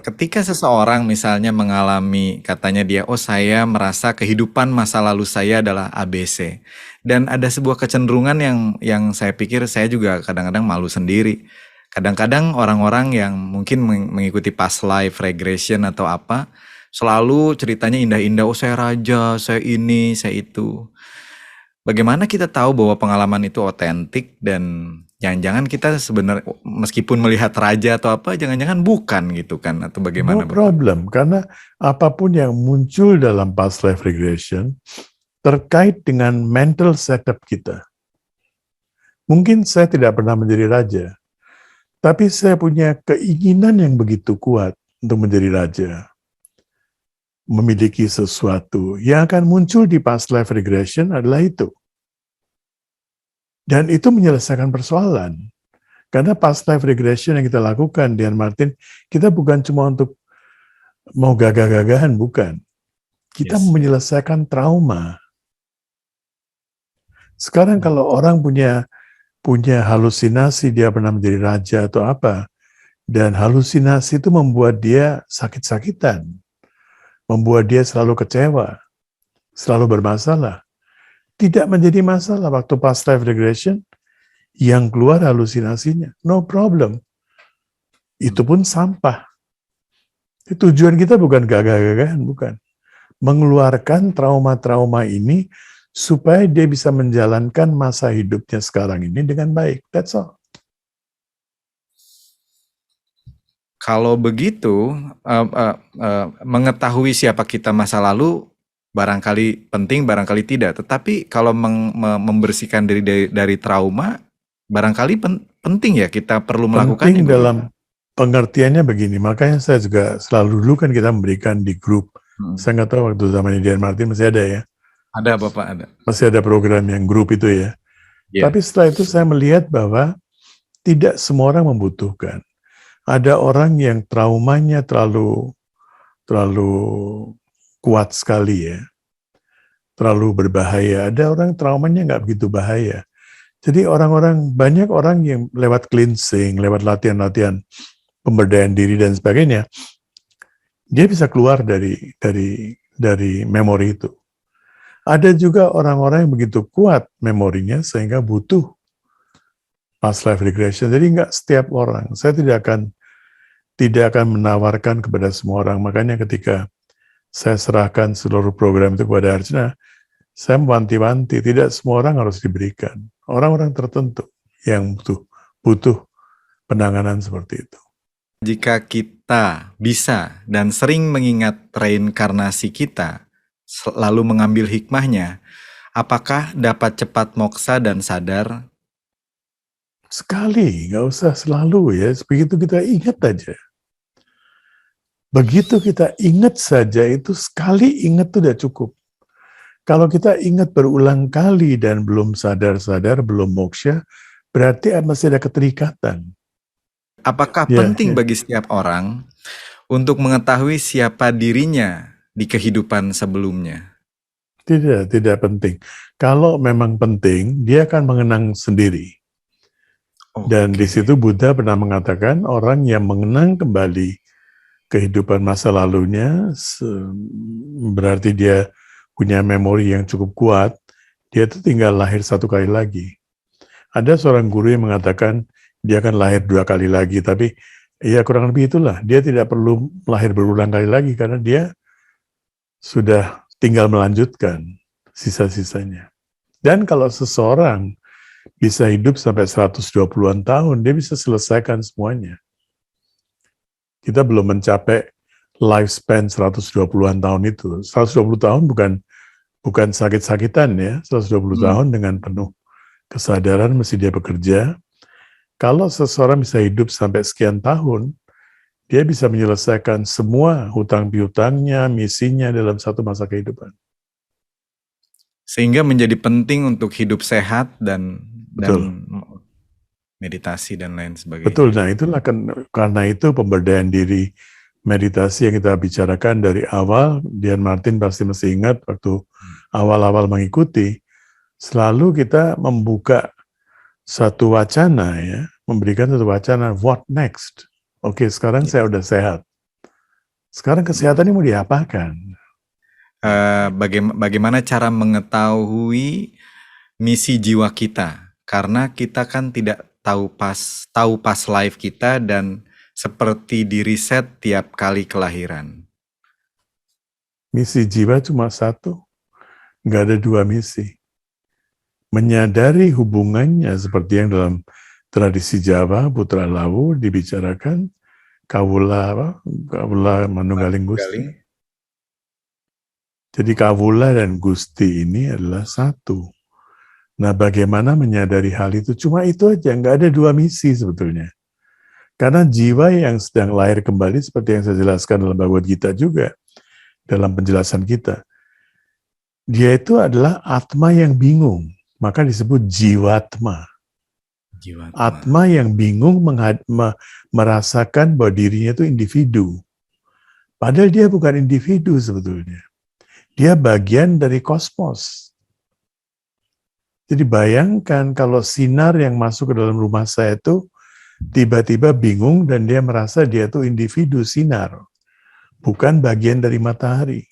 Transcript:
ketika seseorang misalnya mengalami, katanya dia, oh saya merasa kehidupan masa lalu saya adalah ABC. Dan ada sebuah kecenderungan yang saya pikir saya juga kadang-kadang malu sendiri. Kadang-kadang orang-orang yang mungkin mengikuti past life regression atau apa, selalu ceritanya indah-indah, oh saya raja, saya ini, saya itu. Bagaimana kita tahu bahwa pengalaman itu otentik dan jangan-jangan kita sebenarnya meskipun melihat raja atau apa, jangan-jangan bukan gitu kan, atau bagaimana No Bapak? problem, karena apapun yang muncul dalam past life regression terkait dengan mental setup kita. Mungkin saya tidak pernah menjadi raja, tapi saya punya keinginan yang begitu kuat untuk menjadi raja. Memiliki sesuatu yang akan muncul di past life regression adalah itu. Dan itu menyelesaikan persoalan. Karena past life regression yang kita lakukan, Dian Martin, kita bukan cuma untuk mau gagah-gagahan, bukan. Kita Yes. menyelesaikan trauma. Sekarang kalau orang punya halusinasi, dia pernah menjadi raja atau apa, dan halusinasi itu membuat dia sakit-sakitan, membuat dia selalu kecewa, selalu bermasalah. Tidak menjadi masalah waktu past life regression, yang keluar halusinasinya, no problem. Itu pun sampah. Tujuan kita bukan gagah-gagahan, bukan. Mengeluarkan trauma-trauma ini supaya dia bisa menjalankan masa hidupnya sekarang ini dengan baik. That's all. Kalau begitu, mengetahui siapa kita masa lalu barangkali penting, barangkali tidak. Tetapi kalau membersihkan diri dari trauma, barangkali penting ya, kita perlu melakukannya. Penting dalam pengertiannya begini, makanya saya juga selalu dulu kan kita memberikan di grup. Saya nggak tahu waktu zaman Dian Martin masih ada ya. Ada Bapak, ada. Masih ada program yang grup itu ya. Yeah. Tapi setelah itu saya melihat bahwa tidak semua orang membutuhkan. Ada orang yang traumanya terlalu kuat sekali ya, terlalu berbahaya. Ada orang traumanya nggak begitu bahaya. Jadi banyak orang yang lewat cleansing, lewat latihan-latihan pemberdayaan diri dan sebagainya, dia bisa keluar dari memori itu. Ada juga orang-orang yang begitu kuat memorinya sehingga butuh past life regression. Jadi nggak setiap orang. Saya tidak akan menawarkan kepada semua orang. Makanya ketika saya serahkan seluruh program itu kepada Arjuna, saya mewanti-wanti, tidak semua orang harus diberikan. Orang-orang tertentu yang butuh penanganan seperti itu. Jika kita bisa dan sering mengingat reinkarnasi kita, lalu mengambil hikmahnya, apakah dapat cepat moksa dan sadar? Sekali, nggak usah selalu ya. Begitu kita ingat aja. Begitu kita ingat saja, itu sekali ingat itu udah cukup. Kalau kita ingat berulang kali dan belum sadar-sadar, belum moksha, berarti masih ada keterikatan. Apakah penting bagi setiap orang untuk mengetahui siapa dirinya di kehidupan sebelumnya? Tidak penting. Kalau memang penting, dia akan mengenang sendiri. Dan di situ Buddha pernah mengatakan orang yang mengenang kembali kehidupan masa lalunya, berarti dia punya memori yang cukup kuat, dia itu tinggal lahir satu kali lagi. Ada seorang guru yang mengatakan dia akan lahir 2 kali lagi, tapi ya kurang lebih itulah, dia tidak perlu lahir berulang kali lagi karena dia sudah tinggal melanjutkan sisa-sisanya. Dan kalau seseorang bisa hidup sampai 120-an tahun, dia bisa selesaikan semuanya. Kita belum mencapai lifespan 120-an tahun itu. 120 tahun bukan sakit-sakitan ya. 120 tahun dengan penuh kesadaran mesti dia bekerja. Kalau seseorang bisa hidup sampai sekian tahun, dia bisa menyelesaikan semua hutang piutangnya, misinya dalam satu masa kehidupan. Sehingga menjadi penting untuk hidup sehat dan meditasi dan lain sebagainya. Betul, nah itulah karena itu pemberdayaan diri meditasi yang kita bicarakan dari awal, Dian Martin pasti mesti ingat waktu awal-awal mengikuti, selalu kita membuka satu wacana ya, memberikan satu wacana, what next? Oke, sekarang saya udah sehat. Sekarang kesehatan ini mau diapakan? Bagaimana cara mengetahui misi jiwa kita? Karena kita kan tidak tahu pas life kita dan seperti di riset tiap kali kelahiran. Misi jiwa cuma satu, nggak ada dua misi. Menyadari hubungannya seperti yang dalam tradisi Jawa, Putra Lawu dibicarakan, kawula manunggaling Gusti. Jadi kawula dan Gusti ini adalah satu. Nah, bagaimana menyadari hal itu? Cuma itu aja, nggak ada dua misi sebetulnya. Karena jiwa yang sedang lahir kembali, seperti yang saya jelaskan dalam Bhagavad Gita juga, dalam penjelasan kita, dia itu adalah atma yang bingung, maka disebut jiwatma. Atma yang bingung merasakan bahwa dirinya itu individu. Padahal dia bukan individu sebetulnya. Dia bagian dari kosmos. Jadi bayangkan kalau sinar yang masuk ke dalam rumah saya itu tiba-tiba bingung dan dia merasa dia itu individu sinar, bukan bagian dari matahari.